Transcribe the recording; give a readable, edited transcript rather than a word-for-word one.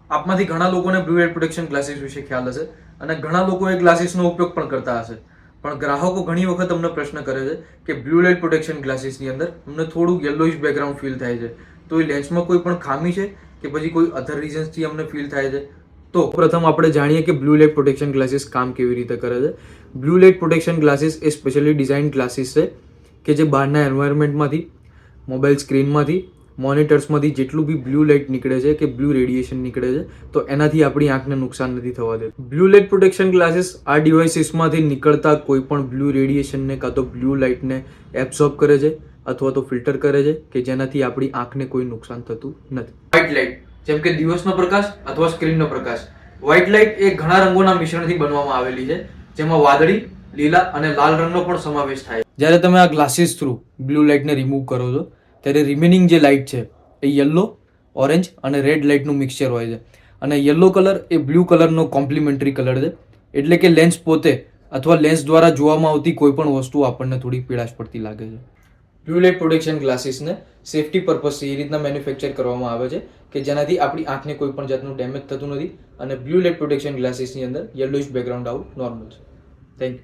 આપમાંથી ઘણા લોકોને blue light protection glasses વિશે ખ્યાલ હશે અને ઘણા લોકો એ ગ્લાસીસનો ઉપયોગ પણ કરતા હશે, પણ ગ્રાહકો ઘણી વખત અમને પ્રશ્ન કરે છે કે બ્લુ લાઇટ પ્રોટેક્શન ગ્લાસીસની અંદર અમને થોડું યલોઇશ બેકગ્રાઉન્ડ ફીલ થાય છે, તો એ લેન્સમાં કોઈ પણ ખામી છે કે પછી કોઈ અધર રીઝન્સથી અમને ફીલ થાય છે? તો પ્રથમ આપણે જાણીએ કે બ્લુ લાઇટ પ્રોટેક્શન ગ્લાસીસ કામ કેવી રીતે કરે છે. બ્લુ લાઇટ પ્રોટેક્શન ગ્લાસીસ એ સ્પેશિયલી ડિઝાઇન ગ્લાસીસ છે કે જે બહારના એન્વાયરમેન્ટમાંથી, મોબાઈલ સ્ક્રીનમાંથી, મોનિટર્સમાંથી જેટલું બી બ્લુ લાઇટ નીકળે છે કે બ્લુ રેડિયેશન નીકળે છે તો એનાથી આપણી આંખને નુકસાન નથી થવા દેતું. બ્લુ લાઇટ પ્રોટેક્શન ગ્લાસીસ આ ડિવાઇસીસમાંથી નીકળતા કોઈ પણ બ્લુ રેડિયેશનને કાં તો બ્લુ લાઇટને એબ્ઝોર્બ કરે છે અથવા તો ફિલ્ટર કરે છે કે જેનાથી આપણી આંખને કોઈ નુકસાન થતું નથી. વ્હાઇટ લાઇટ, જેમ કે દિવસનો પ્રકાશ અથવા સ્ક્રીનનો પ્રકાશ. વ્હાઇટ લાઇટ એ ઘણા રંગોના મિશ્રણથી બનવામાં આવેલી છે, જેમાં વાદળી, લીલા અને લાલ રંગનો પણ સમાવેશ થાય છે. જ્યારે તમે આ ગ્લાસીસ થ્રુ બ્લુ લાઇટને રિમૂવ કરો છો ત્યારે રિમેનિંગ જે લાઇટ છે એ યલો, ઓરેન્જ અને રેડ લાઇટનું મિક્સચર હોય છે, અને યલો કલર એ બ્લુ કલરનો કોમ્પ્લિમેન્ટરી કલર છે, એટલે કે લેન્સ પોતે અથવા લેન્સ દ્વારા જોવામાં આવતી કોઈ પણ વસ્તુ આપણને થોડી પીળાશ પડતી લાગે છે. બ્લુ લાઇટ પ્રોટેક્શન ગ્લાસીસને સેફટી પર્પઝથી એ રીતના મેન્યુફેક્ચર કરવામાં આવે છે કે જેનાથી આપણી આંખને કોઈ પણ જાતનું ડેમેજ થતું નથી, અને બ્લુ લાઇટ પ્રોટેક્શન ગ્લાસીસની અંદર યલોઇશ બેકગ્રાઉન્ડ આવું નોર્મલ છે. Thank you.